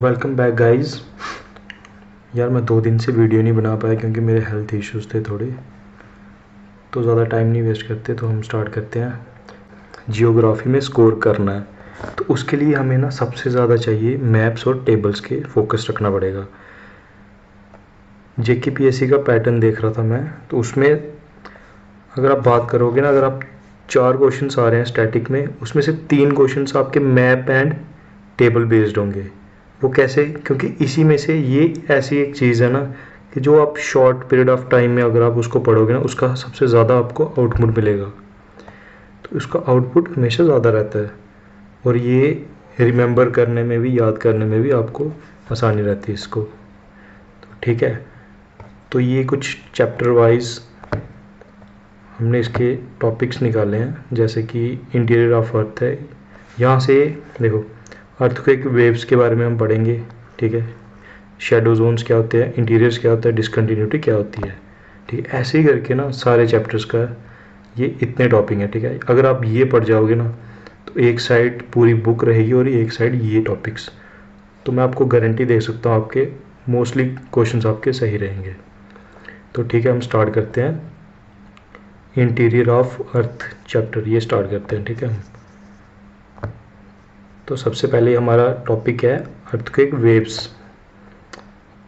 Welcome back guys. यार मैं 2 दिन से वीडियो नहीं बना पाया क्योंकि मेरे हेल्थ इश्यूज़ थे थोड़े, तो ज़्यादा टाइम नहीं वेस्ट करते, तो हम स्टार्ट करते हैं। जियोग्राफी में स्कोर करना है तो उसके लिए हमें ना सबसे ज़्यादा चाहिए मैप्स और टेबल्स के फोकस रखना पड़ेगा। JKPSC का पैटर्न देख रहा था मैं, तो उसमें अगर आप बात करोगे ना, अगर आप 4 क्वेश्चंस आ रहे हैं स्टैटिक में, उसमें से 3 क्वेश्चंस आपके मैप एंड टेबल बेस्ड होंगे। वो कैसे? क्योंकि इसी में से ये ऐसी एक चीज़ है ना कि जो आप शॉर्ट पीरियड ऑफ टाइम में अगर आप उसको पढ़ोगे ना, उसका सबसे ज़्यादा आपको आउटपुट मिलेगा। तो उसका आउटपुट हमेशा ज़्यादा रहता है और ये रिमेंबर करने में भी, याद करने में भी आपको आसानी रहती है इसको। तो ठीक है, तो ये कुछ चैप्टर वाइज हमने इसके टॉपिक्स निकाले हैं, जैसे कि इंटीरियर ऑफ अर्थ है। यहाँ से देखो, अर्थक्वेक वेव्स के बारे में हम पढ़ेंगे, ठीक है। शेडो जोन्स क्या होते हैं, इंटीरियर्स क्या होता है, डिसकंटिन्यूटी क्या होती है, ठीक है। ऐसे ही करके ना सारे चैप्टर्स का ये इतने टॉपिक हैं, ठीक है। अगर आप ये पढ़ जाओगे ना तो एक साइड पूरी बुक रहेगी और एक साइड ये टॉपिक्स, तो मैं आपको गारंटी दे सकता हूँ आपके मोस्टली क्वेश्चंस आपके सही रहेंगे। तो ठीक है, हम स्टार्ट करते हैं। इंटीरियर ऑफ अर्थ चैप्टर ये स्टार्ट करते हैं, ठीक है। तो सबसे पहले हमारा टॉपिक है अर्थक्वेक वेव्स।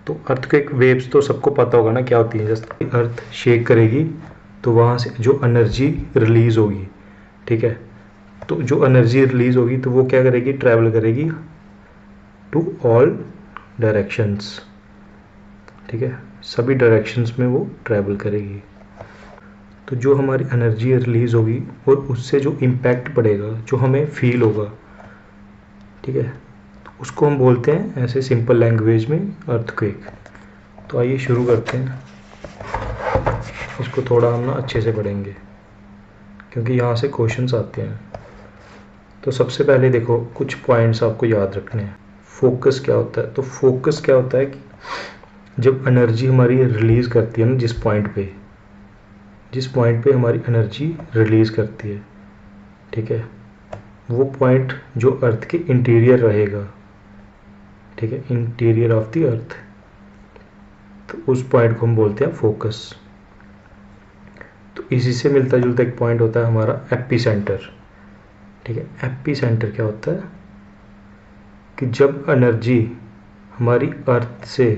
तो अर्थक्वेक वेव्स तो सबको पता होगा ना क्या होती है। जैसे अर्थ शेक करेगी तो वहाँ से जो एनर्जी रिलीज होगी, ठीक है, तो जो एनर्जी रिलीज होगी तो वो क्या करेगी, ट्रैवल करेगी टू ऑल डायरेक्शंस, ठीक है, सभी डायरेक्शंस में वो ट्रैवल करेगी। तो जो हमारी एनर्जी रिलीज होगी और उससे जो इम्पैक्ट पड़ेगा, जो हमें फील होगा, ठीक है, उसको हम बोलते हैं ऐसे सिंपल लैंग्वेज में अर्थक्वेक। तो आइए शुरू करते हैं। इसको थोड़ा हम ना अच्छे से पढ़ेंगे क्योंकि यहाँ से क्वेश्चंस आते हैं। तो सबसे पहले देखो, कुछ पॉइंट्स आपको याद रखने हैं। फोकस क्या होता है? तो फोकस क्या होता है कि जब एनर्जी हमारी रिलीज़ करती है ना, जिस पॉइंट पे हमारी एनर्जी रिलीज़ करती है, ठीक है, वो पॉइंट जो अर्थ के इंटीरियर रहेगा, ठीक है, इंटीरियर ऑफ द अर्थ, तो उस पॉइंट को हम बोलते हैं फोकस। तो इसी से मिलता जुलता एक पॉइंट होता है हमारा एपी सेंटर, ठीक है। एपी सेंटर क्या होता है कि जब एनर्जी हमारी अर्थ से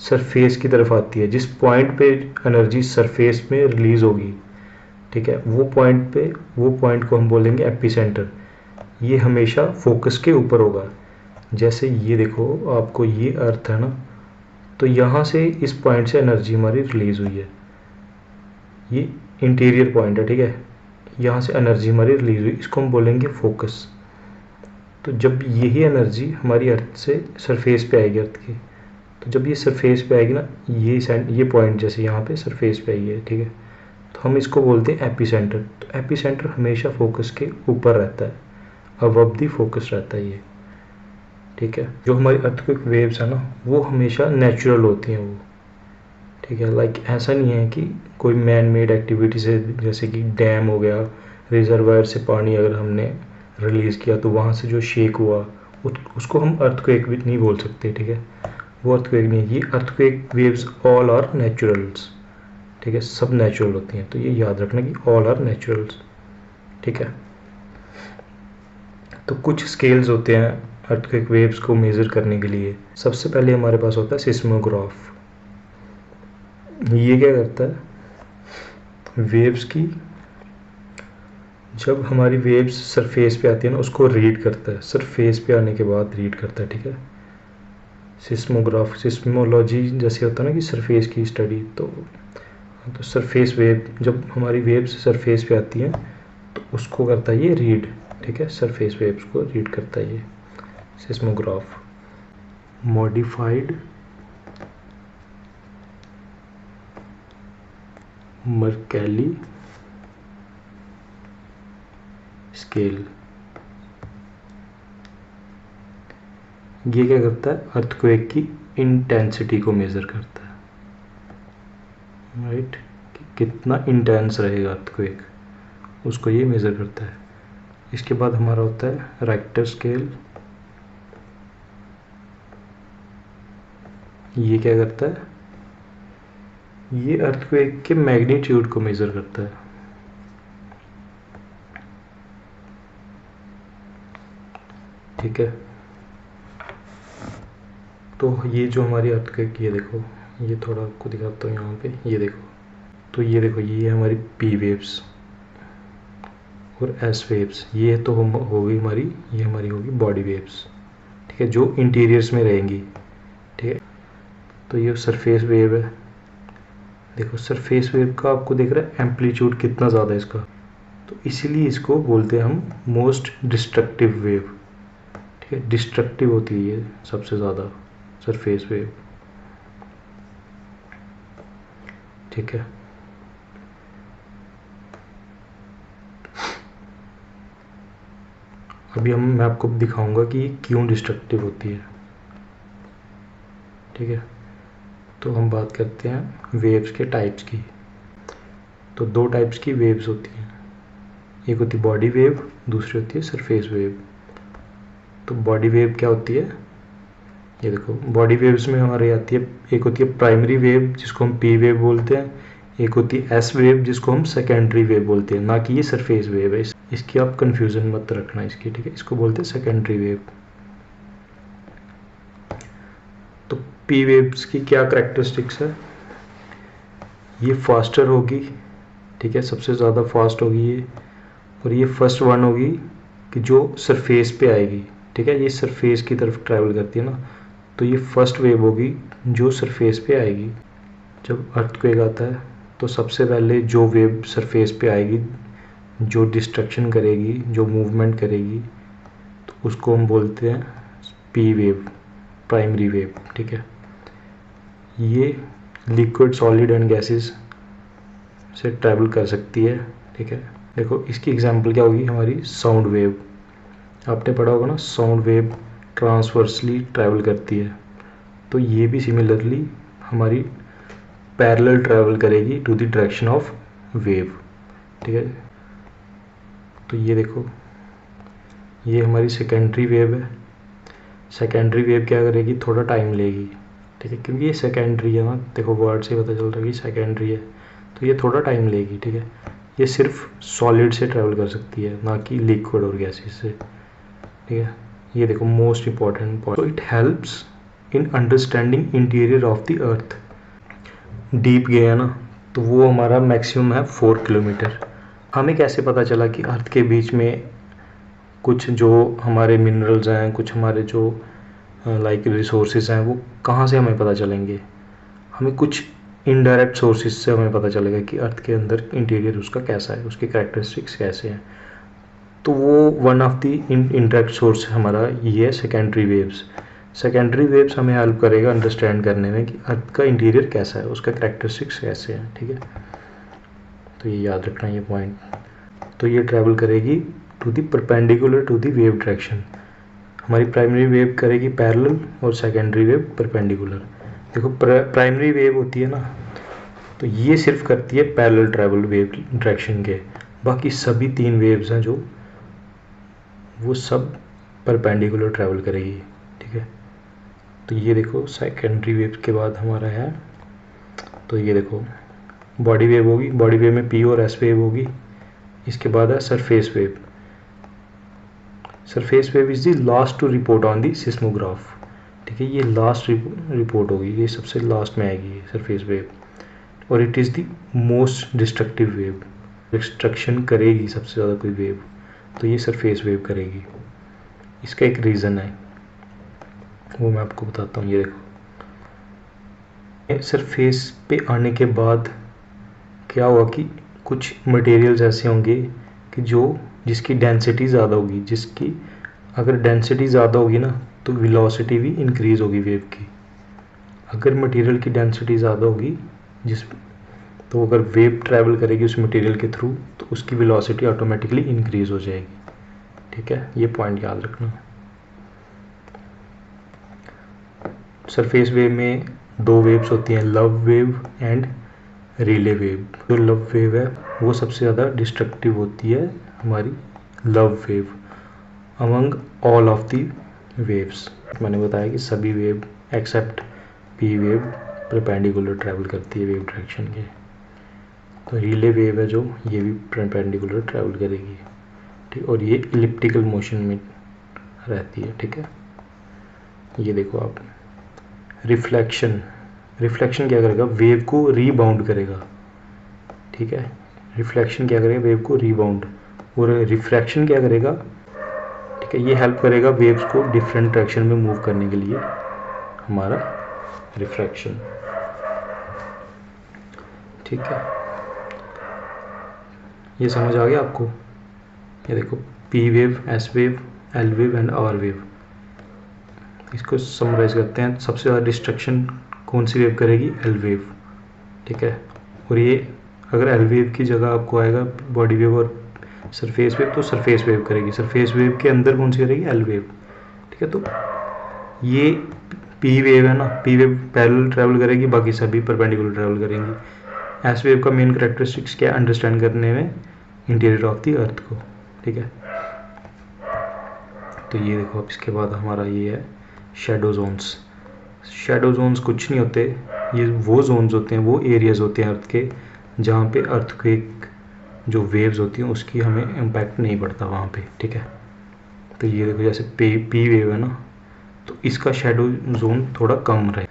सरफेस की तरफ आती है, जिस पॉइंट पे एनर्जी सरफेस में रिलीज होगी, ठीक है, वो पॉइंट को हम बोलेंगे एपी सेंटर। ये हमेशा फोकस के ऊपर होगा। जैसे ये देखो, आपको ये अर्थ है ना, तो यहाँ से इस पॉइंट से एनर्जी हमारी रिलीज हुई है, ये इंटीरियर पॉइंट है, ठीक है, यहाँ से एनर्जी हमारी रिलीज हुई, इसको हम बोलेंगे फोकस। तो जब यही एनर्जी हमारी अर्थ से सरफेस पे आएगी, अर्थ की, तो जब ये सरफेस पे आएगी ना, ये पॉइंट जैसे यहाँ पे सरफेस पे आई है, ठीक है, तो हम इसको बोलते हैं एपी सेंटर। तो एपी सेंटर हमेशा फोकस के ऊपर रहता है, अबव द फोकस रहता है ये, ठीक है। जो हमारी अर्थक्वेक वेव्स है ना, वो हमेशा नेचुरल होती हैं वो, ठीक है। लाइक ऐसा नहीं है कि कोई मैन मेड एक्टिविटी से, जैसे कि डैम हो गया, रिजर्वायर से पानी अगर हमने रिलीज़ किया तो वहाँ से जो शेक हुआ, उसको हम अर्थक्वेक भी नहीं बोल सकते, ठीक है, वो अर्थक्वेक नहीं है। ये earthquake waves all are naturals, ठीक है, सब नेचुरल होती हैं। तो ये याद रखना कि ऑल आर नेचुरल्स, ठीक है। तो कुछ स्केल्स होते हैं अर्थक्वेक वेव्स को मेज़र करने के लिए। सबसे पहले हमारे पास होता है सिस्मोग्राफ। ये क्या करता है, वेव्स की, जब हमारी वेव्स सरफेस पे आती है ना, उसको रीड करता है, सरफेस पे आने के बाद रीड करता है, ठीक है। सिस्मोग्राफ, सिस्मोलॉजी जैसे होता है ना कि सरफेस की स्टडी, तो सरफेस वेव, जब हमारी वेव्स सरफेस पे आती हैं तो उसको करता है ये रीड, ठीक है, सरफेस वेव्स को रीड करता है ये सिस्मोग्राफ। मॉडिफाइड मर्कैली स्केल, ये क्या करता है, अर्थक्वेक की इंटेंसिटी को मेज़र करता है, राइट, कि कितना इंटेंस रहेगा अर्थक्वेक, उसको ये मेज़र करता है। इसके बाद हमारा होता है राइक्टर स्केल। ये क्या करता है, ये अर्थक्वेक के मैग्नीट्यूड को मेजर करता है। ठीक है, तो ये जो हमारी अर्थक्वेक, ये देखो, ये थोड़ा आपको दिखाता हूँ यहाँ पे, ये देखो, तो ये देखो, ये हमारी पी वेव्स और एस वेव्स, ये तो होगी हमारी, ये हमारी होगी बॉडी वेव्स। ठीक है, जो इंटीरियर्स में रहेंगी। ठीक है, तो ये सरफेस वेव है, देखो सरफेस वेव का आपको दिख रहा है एम्पलीट्यूड कितना ज़्यादा है इसका, तो इसीलिए इसको बोलते हैं हम मोस्ट डिस्ट्रक्टिव वेव। ठीक है, डिस्ट्रक्टिव होती है ये सबसे ज़्यादा सरफेस वेव। ठीक है, अभी मैं आपको दिखाऊंगा कि ये क्यों डिस्ट्रक्टिव होती है। ठीक है, तो हम बात करते हैं वेव्स के टाइप्स की। तो दो टाइप्स की वेव्स होती हैं, एक होती है बॉडी वेव, दूसरी होती है सरफेस वेव। तो बॉडी वेव क्या होती है, ये देखो, बॉडी वेव्स में हमारे आती है, एक होती है प्राइमरी वेव जिसको हम पी वेव बोलते हैं, एक होती है एस वेव जिसको हम सेकेंडरी वेव बोलते हैं, ना कि ये सरफेस वेव है। इसकी आप कंफ्यूजन मत रखना इसकी। ठीक है, इसको बोलते हैं सेकेंडरी वेव। तो पी वेव्स की क्या कैरेक्टरिस्टिक्स है, ये फास्टर होगी। ठीक है, सबसे ज़्यादा फास्ट होगी ये, और ये फर्स्ट वन होगी कि जो सरफेस पे आएगी। ठीक है, ये सरफेस की तरफ ट्रैवल करती है ना, तो ये फर्स्ट वेव होगी जो सरफेस पे आएगी। जब अर्थक्वेक आता है तो सबसे पहले जो वेव सरफेस पे आएगी, जो डिस्ट्रक्शन करेगी, जो मूवमेंट करेगी, तो उसको हम बोलते हैं पी वेव, प्राइमरी वेव। ठीक है, ये लिक्विड, सॉलिड एंड गैसेस से ट्रैवल कर सकती है। ठीक है, देखो इसकी एग्जांपल क्या होगी, हमारी साउंड वेव। आपने पढ़ा होगा ना, साउंड वेव ट्रांसवर्सली ट्रैवल करती है, तो ये भी सिमिलरली हमारी पैरेलल ट्रैवल करेगी to the direction of wave. ठीक है, तो ये देखो, ये हमारी सेकेंडरी वेव है। सेकेंडरी वेव क्या करेगी, थोड़ा टाइम लेगी। ठीक है, क्योंकि ये सेकेंडरी है ना, देखो वर्ड से पता चल रहा है कि सेकेंडरी है, तो ये थोड़ा टाइम लेगी। ठीक है, ये सिर्फ सॉलिड से ट्रैवल कर सकती है, ना कि लिक्विड और गैसेस से। ठीक है, ये देखो मोस्ट इम्पॉर्टेंट पॉइंट, तो it helps in understanding interior of the earth. Deep गया ना, तो वो हमारा मैक्सिमम है 4 किलोमीटर। हमें कैसे पता चला कि अर्थ के बीच में कुछ जो हमारे मिनरल्स हैं, कुछ हमारे जो लाइक रिसोर्सेज हैं, वो कहाँ से हमें पता चलेंगे, हमें कुछ इनडायरेक्ट सोर्सेज से हमें पता चलेगा कि अर्थ के अंदर इंटीरियर उसका कैसा है, उसके कैरेक्टरिस्टिक्स कैसे हैं। तो वो one of the indirect source हमारा ये है सेकेंडरी वेव्स। सेकेंडरी वेव्स हमें हेल्प करेगा अंडरस्टैंड करने में कि अर्थ का इंटीरियर कैसा है, उसका कैरेक्टरिस्टिक्स कैसे हैं। ठीक है, तो ये याद रखना ये पॉइंट। तो ये ट्रैवल करेगी to the perpendicular to the wave direction. हमारी प्राइमरी वेव करेगी पैरेलल और सेकेंडरी वेव परपेंडिकुलर। देखो प्राइमरी वेव होती है ना, तो ये सिर्फ करती है पैरेलल ट्रैवल वेव डायरेक्शन के, बाकी सभी 3 वेव्स हैं जो वो सब परपेंडिकुलर ट्रैवल करेगी। ठीक है, तो ये देखो सेकेंडरी वेव के बाद हमारा है, तो ये देखो बॉडी वेव होगी, बॉडी वेव में पी और एस वेव होगी। इसके बाद है surface wave. Surface wave is the last to report on the seismograph. ठीक है, ये लास्ट रिपोर्ट होगी, ये सबसे लास्ट में आएगी सरफेस वेव, और it is the most destructive wave. Destruction करेगी सबसे ज़्यादा कोई वेव, तो ये सरफेस वेव करेगी। इसका एक रीज़न है, वो मैं आपको बताता हूँ। ये देखो, सरफेस पे आने के बाद क्या हुआ कि कुछ मटेरियल्स ऐसे होंगे कि जिसकी डेंसिटी ज़्यादा होगी, जिसकी अगर डेंसिटी ज़्यादा होगी ना, तो वेलोसिटी भी इंक्रीज़ होगी वेव की। अगर मटेरियल की डेंसिटी ज़्यादा होगी तो अगर वेव ट्रैवल करेगी उस मटेरियल के थ्रू, तो उसकी वेलोसिटी ऑटोमेटिकली इंक्रीज़ हो जाएगी। ठीक है, ये पॉइंट याद रखना। सरफेस वेव में 2 वेव्स होती हैं, love wave and Rayleigh wave. जो लव वेव है वो सबसे ज़्यादा डिस्ट्रक्टिव होती है, हमारी love wave among all of the waves. मैंने बताया कि सभी wave except P wave perpendicular travel करती है वेव डायरेक्शन के। तो रिले वेव है जो, ये भी परपेंडिकुलर ट्रैवल करेगी, ठीक, और ये इलिप्टिकल मोशन में रहती है, ठीक है। ये देखो आप, रिफ्लेक्शन, रिफ्लेक्शन क्या करेगा, वेव को रीबाउंड करेगा, ठीक है। रिफ्लेक्शन क्या करेगा, वेव को रीबाउंड, और रिफ्रैक्शन क्या करेगा, ठीक है, ये हेल्प करेगा वेव्स को डिफरेंट डायरेक्शन में मूव करने के लिए, हमारा रिफ्रैक्शन, ठीक है। ये समझ आ गया आपको। ये देखो, P wave, S wave, L wave and R wave. इसको समराइज करते हैं। सबसे ज़्यादा डिस्ट्रक्शन कौन सी वेव करेगी, एल वेव, ठीक है। और ये अगर एल वेव की जगह आपको आएगा बॉडी वेव और सरफेस वेव, तो सरफेस वेव करेगी। सरफेस वेव के अंदर कौन सी करेगी, एल वेव, ठीक है। तो ये पी वेव है ना, पी वेव पैरेलल ट्रैवल करेगी, बाकी सभी परपेंडिकुलर ट्रैवल करेंगी। एस वेव का मेन करेक्टरिस्टिक्स क्या है, अंडरस्टैंड करने में इंटीरियर ऑफ द अर्थ को, ठीक है। तो ये देखो अब इसके बाद हमारा ये है शेडो जोन्स। शेडो जोन्स कुछ नहीं होते, ये वो जोन्स होते हैं, वो एरियाज होते हैं अर्थ के जहाँ पे अर्थक्वेक जो वेव्स होती हैं उसकी हमें इम्पैक्ट नहीं पड़ता वहाँ पे, ठीक है। तो ये देखो जैसे पी वेव है ना, तो इसका शेडो जोन थोड़ा कम रहे।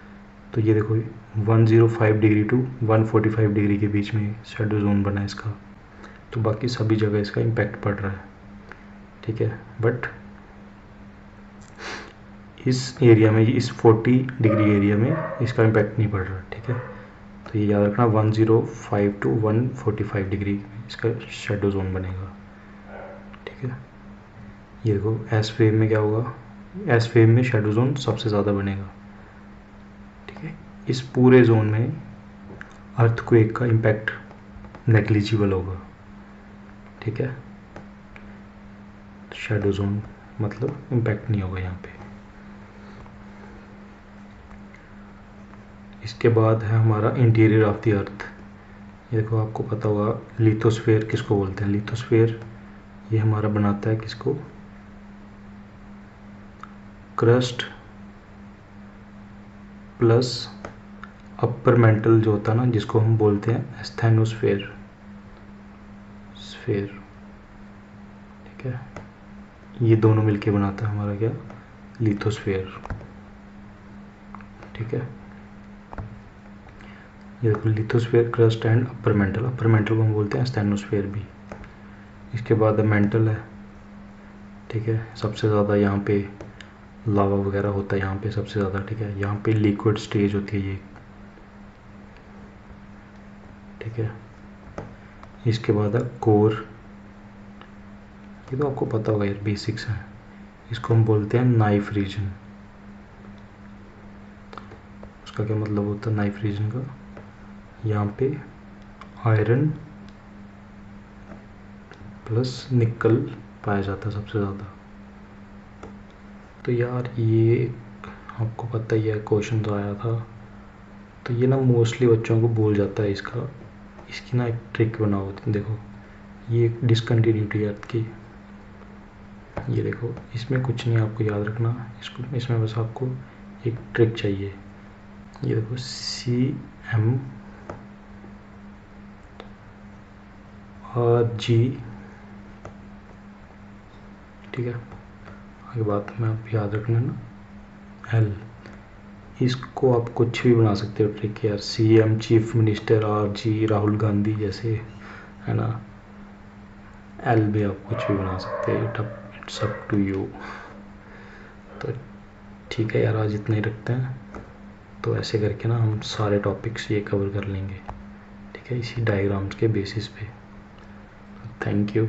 तो ये देखो 105 डिग्री टू 145 डिग्री के बीच में शेडो जोन बना है इसका। तो बाकी सभी जगह इसका इम्पैक्ट पड़ रहा है, ठीक है। बट इस एरिया में, इस 40 डिग्री एरिया में इसका इम्पैक्ट नहीं पड़ रहा, ठीक है। तो ये याद रखना 105 टू 145 डिग्री इसका शेडो जोन बनेगा, ठीक है। ये देखो एस वेव में क्या होगा, एस वेव में शेडो जोन सबसे ज़्यादा बनेगा, ठीक है। इस पूरे जोन में अर्थक्वेक का इम्पैक्ट नेग्लिजिबल होगा, ठीक है। शेडो जोन मतलब इम्पैक्ट नहीं होगा यहाँ पे। इसके बाद है हमारा इंटीरियर ऑफ द अर्थ। ये देखो आपको पता होगा लिथोस्फेयर किसको बोलते हैं। लिथोस्फेयर ये हमारा बनाता है किसको, क्रस्ट प्लस अपर मेंटल जो होता है ना, जिसको हम बोलते हैं एस्थेनोस्फेयर स्फेयर, ठीक है। ये दोनों मिलके बनाता है हमारा क्या, लिथोस्फेयर, ठीक है। ये देखो lithosphere, crust and upper mantle. Upper mantle को हम बोलते हैं एस्थेनोस्फेयर भी। इसके बाद मेंटल है, ठीक है। सबसे ज़्यादा यहाँ पे लावा वगैरह होता है यहाँ पे सबसे ज़्यादा, ठीक है। यहाँ पे लिक्विड स्टेज होती है ये, ठीक है। इसके बाद है कोर। ये तो आपको पता होगा यार, बेसिक्स हैं। इसको हम बोलते हैं नाइफ रीजन। उसका क्या मतलब होता है नाइफ रीजन का, यहाँ पे आयरन प्लस निकल पाया जाता है सबसे ज़्यादा। तो यार ये आपको पता ही है, क्वेश्चन आया था, तो ये ना मोस्टली बच्चों को भूल जाता है इसका। इसकी ना एक ट्रिक बनाओ, देखो ये एक डिसकंटिन्यूटी अर्थ की। ये देखो इसमें कुछ नहीं आपको याद रखना, इसमें बस आपको एक ट्रिक चाहिए। ये देखो CM और G, ठीक है। आगे बात में आप याद रखना ना, L, इसको आप कुछ भी बना सकते हो ट्रिक यार। CM chief minister, RG Rahul Gandhi जैसे, है ना। L भी आप कुछ भी बना सकते हैं, इट्स अप टू यू। तो ठीक है यार, आज इतना ही रखते हैं। तो ऐसे करके ना हम सारे टॉपिक्स ये कवर कर लेंगे, ठीक है, इसी डायग्राम्स के बेसिस पे। Thank you.